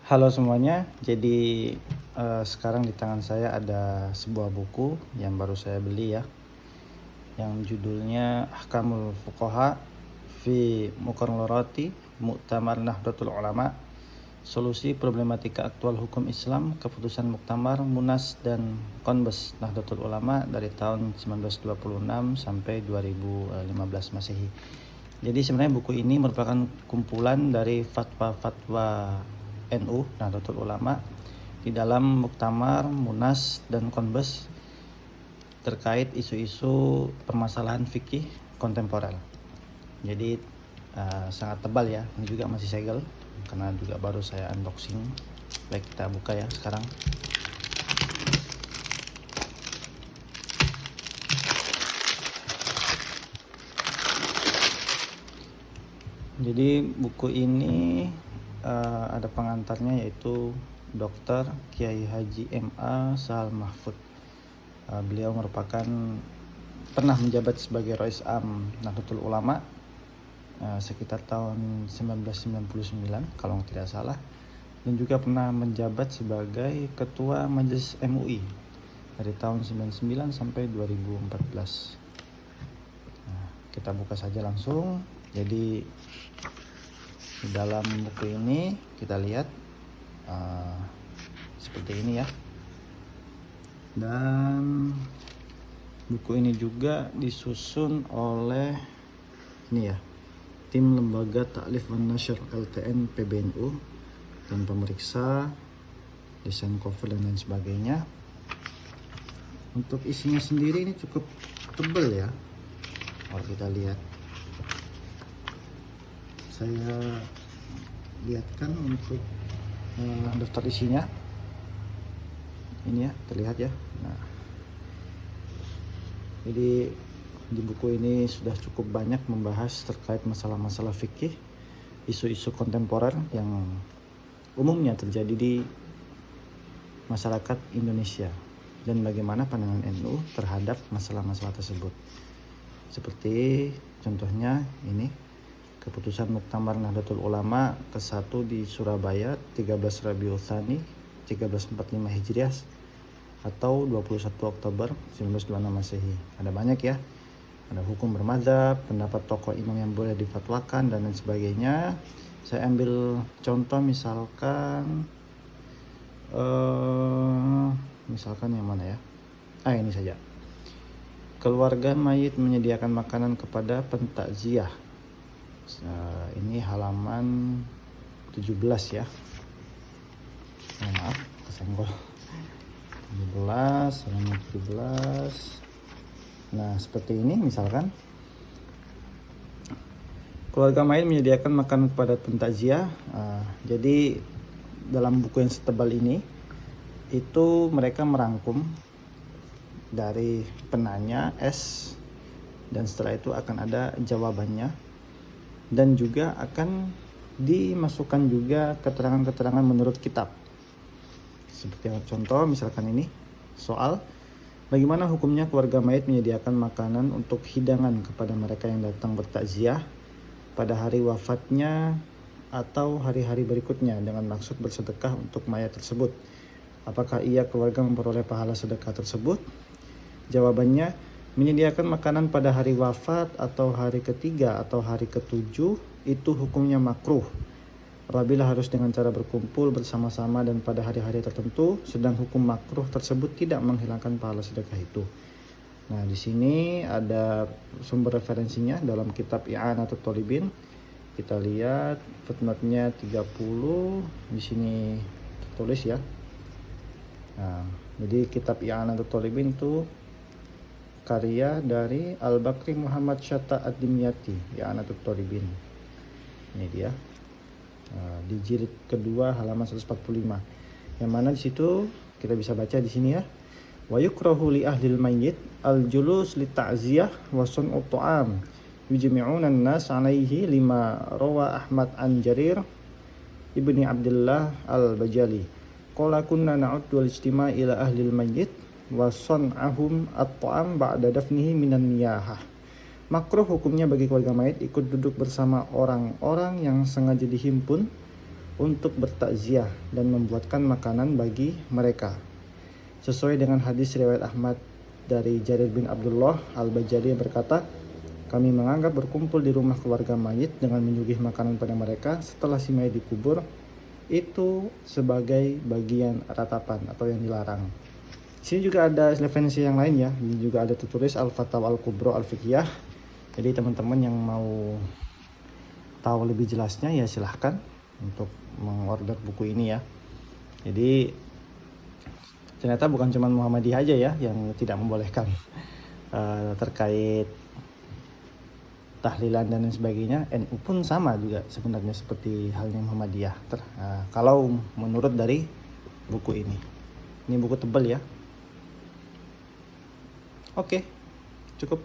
Halo semuanya, jadi sekarang di tangan saya ada sebuah buku yang baru saya beli ya, yang judulnya Ahkamul Fuqaha fi Muqarrarati Muktamar Nahdlatul Ulama, solusi problematika aktual hukum Islam, keputusan Muktamar, Munas, dan Konbes Nahdlatul Ulama dari tahun 1926 sampai 2015 Masehi. Jadi sebenarnya buku ini merupakan kumpulan dari fatwa-fatwa NU Nahdlatul Ulama di dalam Muktamar, Munas, dan Konbes terkait isu-isu permasalahan fikih kontemporer. Jadi sangat tebal ya, ini juga masih segel karena juga baru saya unboxing. Baik, kita buka ya sekarang. Jadi buku ini ada pengantarnya yaitu Dr. Kiai Haji MA Sahal Mahfud. Beliau merupakan pernah menjabat sebagai Rais Am Nahdlatul Ulama sekitar tahun 1999 kalau tidak salah, dan juga pernah menjabat sebagai Ketua Majelis MUI dari tahun 99 sampai 2014. Kita buka saja langsung. Jadi di dalam buku ini kita lihat seperti ini ya. Dan buku ini juga disusun oleh ini ya, tim Lembaga Ta'lif wan Nashr LTN PBNU dan pemeriksa, desain cover dan lain sebagainya. Untuk isinya sendiri ini cukup tebal ya. Kalau kita lihat, saya lihatkan untuk daftar isinya. Ini ya, terlihat ya. Nah, jadi di buku ini sudah cukup banyak membahas terkait masalah-masalah fikih, isu-isu kontemporer yang umumnya terjadi di masyarakat Indonesia dan bagaimana pandangan NU terhadap masalah-masalah tersebut. Seperti contohnya ini, keputusan Muktamar Nahdlatul Ulama ke-1 di Surabaya 13 Rabiul Tsani 1345 Hijriah atau 21 Oktober 1926 Masehi. Ada banyak ya. Ada hukum bermadzhab, pendapat tokoh imam yang boleh difatwakan dan lain sebagainya. Saya ambil contoh misalkan yang mana ya? Ini saja. Keluarga mayit menyediakan makanan kepada pentakziah. Ini halaman 17 ya. Maaf, kesenggol. 17, halaman 17. Nah, seperti ini misalkan. Keluarga mayit menyediakan makanan kepada pentakziah. Jadi dalam buku yang setebal ini itu mereka merangkum dari penanya S, dan setelah itu akan ada jawabannya, dan juga akan dimasukkan juga keterangan-keterangan menurut kitab. Seperti contoh misalkan ini soal bagaimana hukumnya keluarga mayit menyediakan makanan untuk hidangan kepada mereka yang datang bertakziah pada hari wafatnya atau hari-hari berikutnya dengan maksud bersedekah untuk mayat tersebut. Apakah ia keluarga memperoleh pahala sedekah tersebut? Jawabannya, menyediakan makanan pada hari wafat atau hari ketiga atau hari ketujuh itu hukumnya makruh apabila harus dengan cara berkumpul bersama-sama dan pada hari-hari tertentu, sedang hukum makruh tersebut tidak menghilangkan pahala sedekah itu. Nah, di sini ada sumber referensinya dalam kitab I'anatul Thalibin. Kita lihat footnote-nya 30 di sini tertulis ya. Nah, jadi kitab I'anatul Thalibin itu karya dari Al-Bakri Muhammad Syatta Ad-Dimyati, I'anatul Thalibin. Ini dia. Di jilid kedua halaman 145. Yang mana di situ kita bisa baca di sini ya. Wa yukrahu li ahlil mayyit al-julus li ta'ziyah wa sun'u ta'am. Yujmi'una an-nas 'alaihi lima rawa Ahmad an Jarir ibni Abdullah al-Bajali. Qala kunna na'uddu al-ijtima' ila ahlil mayyit wa sun'ahum at-ta'am ba'da dafnihi minan niyahah. Makruh hukumnya bagi keluarga mayit ikut duduk bersama orang-orang yang sengaja dihimpun untuk bertakziah dan membuatkan makanan bagi mereka. Sesuai dengan hadis riwayat Ahmad dari Jarir bin Abdullah Al-Bajali yang berkata, kami menganggap berkumpul di rumah keluarga mayit dengan menyugih makanan pada mereka setelah si mayit dikubur itu sebagai bagian ratapan atau yang dilarang. Sini juga ada referensi yang lain ya. Ini juga ada tertulis Al-Fatawa Al-Kubro Al-Fiqhiyah. Jadi teman-teman yang mau tahu lebih jelasnya ya silahkan untuk mengorder buku ini ya. Jadi ternyata bukan cuma Muhammadiyah aja ya yang tidak membolehkan terkait tahlilan dan lain sebagainya. NU pun sama juga sebenarnya seperti halnya Muhammadiyah. Kalau menurut dari buku ini buku tebal ya. Oke, cukup.